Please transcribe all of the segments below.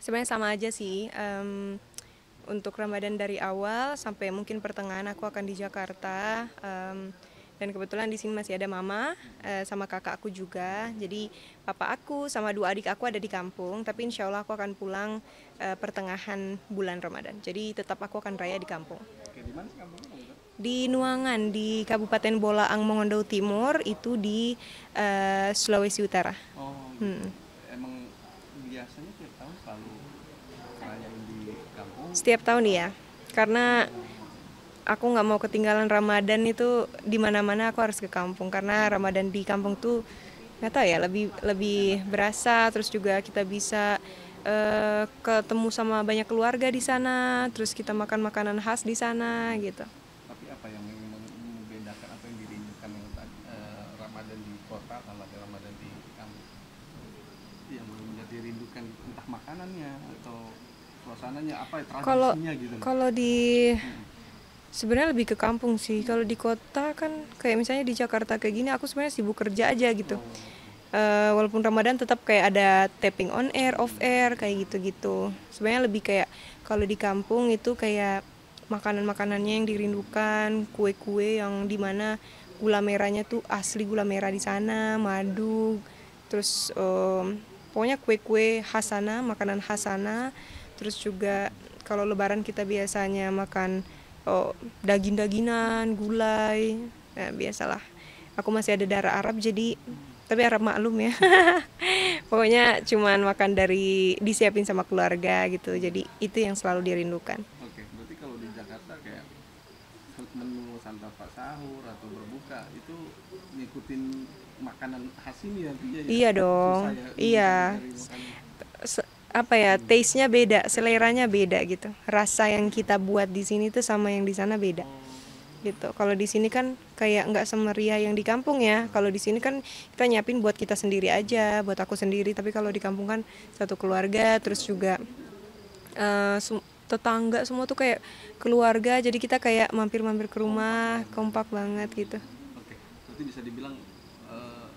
Sebenarnya sama aja sih. Untuk Ramadan dari awal sampai mungkin pertengahan aku akan di Jakarta. Dan kebetulan di sini masih ada mama sama kakak aku juga. Jadi papa aku sama dua adik aku ada di kampung. Tapi insya Allah aku akan pulang pertengahan bulan Ramadan. Jadi tetap aku akan raya di kampung. Oke, di mana sih kampungnya Bang Ito? Di Nuangan di Kabupaten Bolaang Mongondo Timur itu di Sulawesi Utara. Oh gitu. Hmm. Emang biasanya tiap tahun selalu ngerayain di kampung. Setiap tahun ya, karena aku nggak mau ketinggalan Ramadan itu di mana-mana aku harus ke kampung karena Ramadan di kampung tuh nggak tahu ya lebih lebih berasa terus juga kita bisa ketemu sama banyak keluarga di sana terus kita makan makanan khas di sana gitu. Tapi apa yang membedakan, apa yang dirindukan yang tadi Ramadan di kota sama Ramadan di kampung? Yang benar-benar dirindukan entah makanannya atau suasananya, apa ya, Kalau tradisinya gitu loh. kalau di Hmm. sebenarnya lebih ke kampung sih. Kalau di kota kan kayak misalnya di Jakarta kayak gini aku sebenarnya sibuk kerja aja gitu. Oh, oke. Walaupun Ramadan tetap kayak ada tapping on air, off air kayak gitu-gitu. Sebenarnya lebih kayak kalau di kampung itu kayak makanan-makanannya yang dirindukan, kue-kue yang dimana gula merahnya tuh asli gula merah di sana, madu, terus pokoknya kue-kue khas sana, makanan khas sana. Terus juga kalau Lebaran kita biasanya makan daging-dagingan, gulai, biasalah. Aku masih ada darah Arab jadi tapi Arab maklum ya. Pokoknya cuman makan dari disiapin sama keluarga gitu. Jadi itu yang selalu dirindukan. Oke, berarti kalau di Jakarta kayak menu santap sahur atau berbuka itu ngikutin makanan khas ini nantinya ya. Iya Susah dong. ya Iya. nyari makanan. Apa ya? Taste-nya beda, seleranya beda gitu. Rasa yang kita buat di sini tuh sama yang di sana beda. Oh, Gitu. Kalau di sini kan kayak nggak semeriah yang di kampung ya. Kalau di sini kan kita nyiapin buat kita sendiri aja, buat aku sendiri. Tapi kalau di kampung kan satu keluarga, terus juga tetangga semua tuh kayak keluarga. Jadi kita kayak mampir-mampir ke kompak lah rumah, ya berarti. kompak banget gitu. Oke, berarti bisa dibilang eh,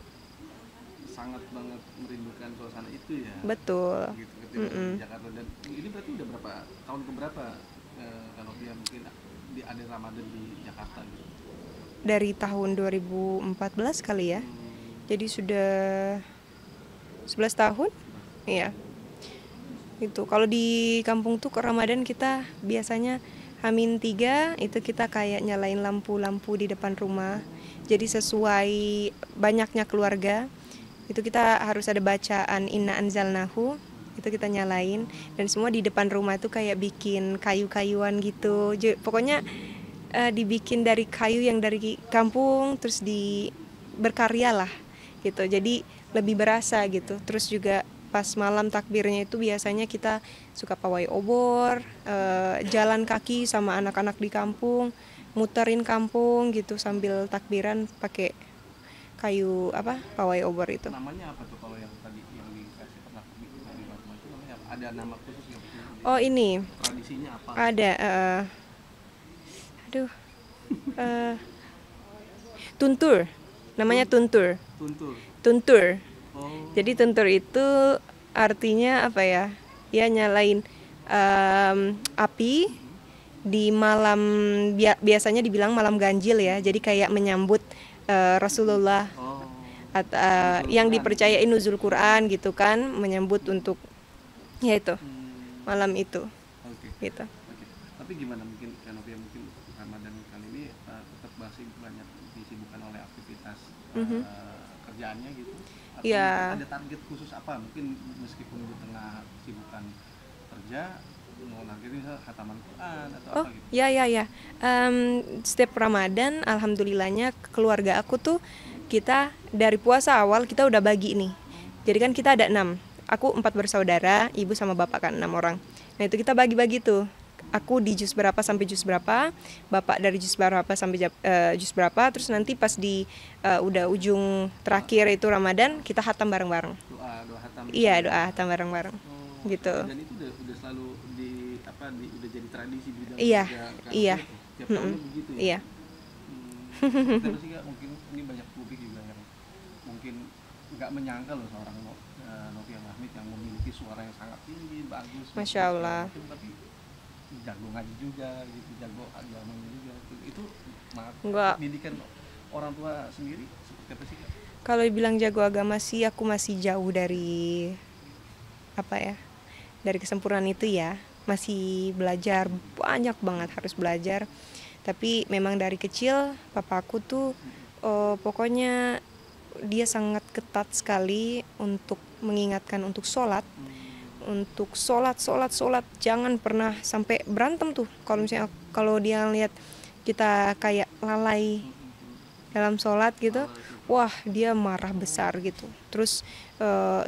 sangat banget merindukan suasana itu ya. Betul. Gitu ketimbang di Mm-mm. Jakarta. Dan ini berarti udah berapa tahun keberapa kalau dia mungkin di ada Ramadan di Jakarta gitu. Dari tahun 2014 kali ya. Hmm, Jadi sudah 11 tahun. 11 tahun. Iya. Itu kalau di kampung tuh ke Ramadan kita biasanya H-3 itu kita kayak nyalain lampu-lampu di depan rumah. Jadi sesuai banyaknya keluarga, itu kita harus ada bacaan Inna Anzalnahu, itu kita nyalain dan semua di depan rumah itu kayak bikin kayu-kayuan gitu. Pokoknya dibikin dari kayu yang dari kampung terus di berkarya lah gitu. Jadi lebih berasa gitu. Terus juga pas malam takbirnya itu biasanya kita suka pawai obor, jalan kaki sama anak-anak di kampung, muterin kampung gitu sambil takbiran pakai kayu apa pawai obor itu. Namanya apa tuh kalau yang tadi yang dikasih pernah di Batam itu namanya apa? Ada nama khusus nggak mungkin Oh ini tradisinya apa gitu? ada aduh eh, tuntur, namanya Tun, tuntur, tuntur. tuntur. Oh, Jadi tuntur itu artinya apa ya? Ya nyalain api di malam biasanya dibilang malam ganjil ya. Jadi kayak menyambut Rasulullah oh, nuzul yang Quran gitu ya. dipercayain nuzul Quran gitu kan, menyambut untuk ya itu Hmm, malam itu oke, gitu. oke. Tapi gimana mungkin Kanopia mungkin Ramadan kali ini tetap masih banyak disibukkan oleh aktivitas Mhm. kerjaannya gitu? Atau mungkin Ya, ada target khusus apa? Mungkin meskipun di tengah kesibukan kerja mau nargetin misal khataman Quran atau oh apa gitu? ya ya ya. Setiap Ramadan, alhamdulillahnya keluarga aku tuh kita dari puasa awal kita udah bagi nih. Jadi kan kita ada 6. Aku 4 bersaudara, ibu sama bapak kan 6 orang. Nah itu kita bagi-bagi tuh. Aku di juz berapa sampai juz berapa, bapak dari juz berapa sampai juz berapa, terus nanti pas di udah ujung Doa, terakhir itu Ramadan kita hatam bareng-bareng. doa, doa hatam itu Iya ya. doa hatam bareng-bareng Oh, oke. gitu. Dan itu udah selalu di apa udah jadi tradisi di dalam Iya, keluarga iya, Kanopia tuh. Tiap mm-mm, tahunnya begitu ya. iya. Terus sih Kak, mungkin ini banyak publik juga yang mungkin nggak menyangka loh seorang Novia Mahmid yang memiliki suara yang sangat tinggi, bagus, Masya Allah. tapi jago ngaji juga gitu, jago agamanya juga. Itu maaf, Enggak. pendidikan orang tua sendiri seperti apa sih Kak? Kalau dibilang jago agama sih, aku masih jauh dari apa ya, dari kesempurnaan itu ya. Masih belajar, banyak banget harus belajar. Tapi memang dari kecil papaku tuh pokoknya dia sangat ketat sekali untuk mengingatkan untuk sholat. Untuk sholat, jangan pernah sampai berantem tuh. Kalau misalnya kalau dia lihat kita kayak lalai dalam sholat gitu, wah dia marah besar gitu. Terus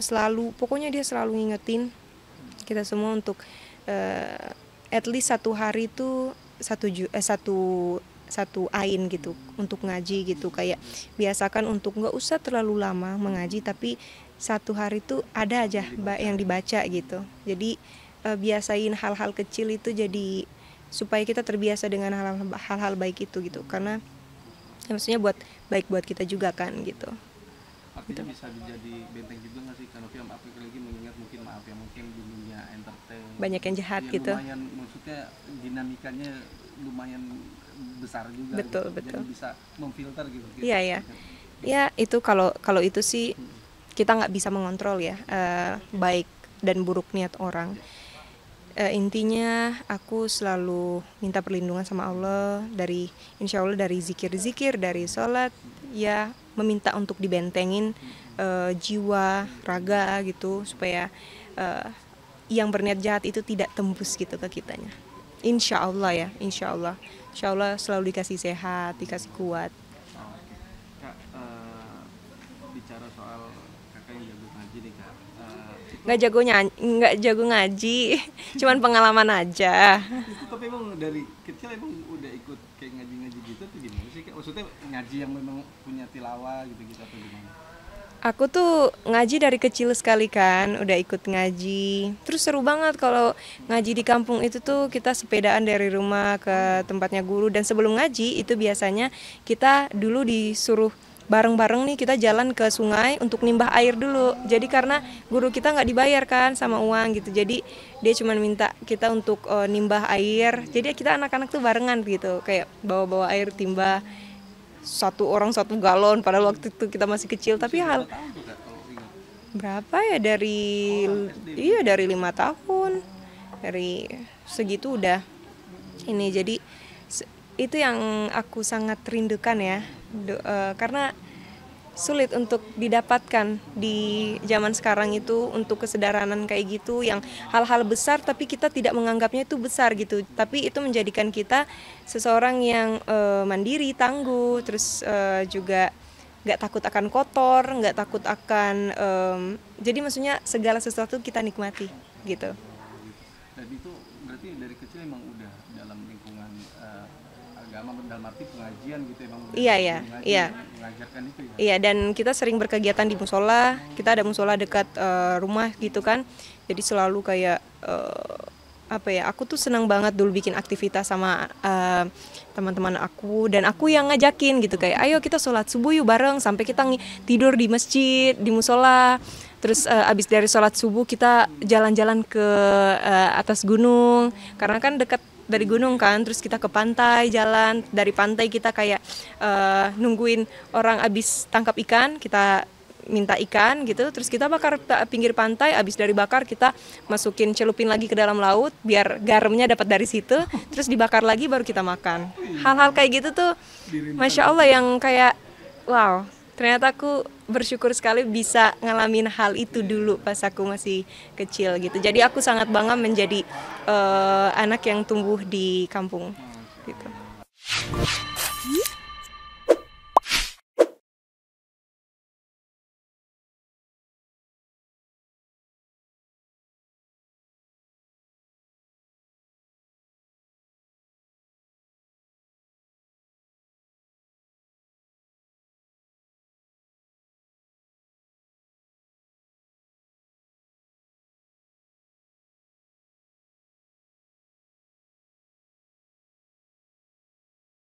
selalu, pokoknya dia selalu ngingetin kita semua untuk at least satu hari itu satu ain gitu untuk ngaji gitu. Kayak biasakan untuk nggak usah terlalu lama mengaji, tapi satu hari itu ada aja yang dibaca gitu. Jadi biasain hal-hal kecil itu, jadi supaya kita terbiasa dengan hal-hal baik itu gitu. Karena maksudnya baik buat kita juga kan gitu. Artinya bisa jadi benteng juga nggak sih? Karena film apalagi mengingat mungkin mungkin di dunia entertain Banyak yang jahat ya, gitu. lumayan, maksudnya dinamikanya lumayan besar juga. Betul. Jadi bisa memfilter gitu. Iya. Ya itu kalau itu sih kita nggak bisa mengontrol ya baik dan buruk niat orang. Intinya aku selalu minta perlindungan sama Allah, dari insya Allah dari zikir, dari sholat, ya meminta untuk dibentengin jiwa, raga gitu, supaya yang berniat jahat itu tidak tembus gitu ke kitanya. Insya Allah ya, insya Allah selalu dikasih sehat, dikasih kuat. Kak, bicara soal kakak yang jago ngaji nih Kak, Nggak jago ngaji, cuman pengalaman aja. itu tapi emang dari kecil emang udah ikut kayak ngaji-ngaji gitu atau gimana sih Kak? Maksudnya ngaji yang memang punya tilawah gitu-gitu atau gimana? Aku tuh ngaji dari kecil sekali kan, udah ikut ngaji. Terus seru banget kalau ngaji di kampung itu tuh, kita sepedaan dari rumah ke tempatnya guru. Dan sebelum ngaji itu biasanya kita dulu disuruh bareng-bareng nih, kita jalan ke sungai untuk nimbah air dulu. Jadi karena guru kita nggak dibayar kan sama uang gitu, jadi dia cuma minta kita untuk nimbah air. Jadi kita anak-anak tuh barengan gitu, kayak bawa-bawa air timbah, satu orang 1 galon. Padahal waktu itu kita masih kecil, tapi hal Tahu tuh Kak kalau ingat. berapa ya, dari 5 tahun, dari segitu udah ini. Jadi itu yang aku sangat rindukan ya, karena sulit untuk didapatkan di zaman sekarang itu, untuk kesederhanaan kayak gitu, yang hal-hal besar tapi kita tidak menganggapnya itu besar gitu, tapi itu menjadikan kita seseorang yang mandiri, tangguh, terus juga nggak takut akan kotor, nggak takut akan jadi maksudnya segala sesuatu kita nikmati gitu. Dan itu berarti dari kecil emang udah dalam lingkungan agama, dalam arti pengajian gitu emang udah Iya. mengajarkan itu ya? Iya, dan kita sering berkegiatan di musola. Kita ada musola dekat rumah gitu kan. Jadi selalu kayak aku tuh senang banget dulu bikin aktivitas sama teman-teman aku, dan aku yang ngajakin gitu, kayak ayo kita sholat subuh yuk bareng, sampai kita tidur di masjid, di musola. Terus abis dari sholat subuh kita jalan-jalan ke atas gunung, karena kan dekat dari gunung kan. Terus kita ke pantai, jalan dari pantai, kita kayak nungguin orang abis tangkap ikan, kita minta ikan gitu, terus kita bakar pinggir pantai. Abis dari bakar kita masukin, celupin lagi ke dalam laut biar garamnya dapat dari situ, terus dibakar lagi baru kita makan. Hal-hal kayak gitu tuh Masya Allah, yang kayak wow, ternyata aku bersyukur sekali bisa ngalamin hal itu dulu pas aku masih kecil gitu. Jadi aku sangat bangga menjadi anak yang tumbuh di kampung gitu.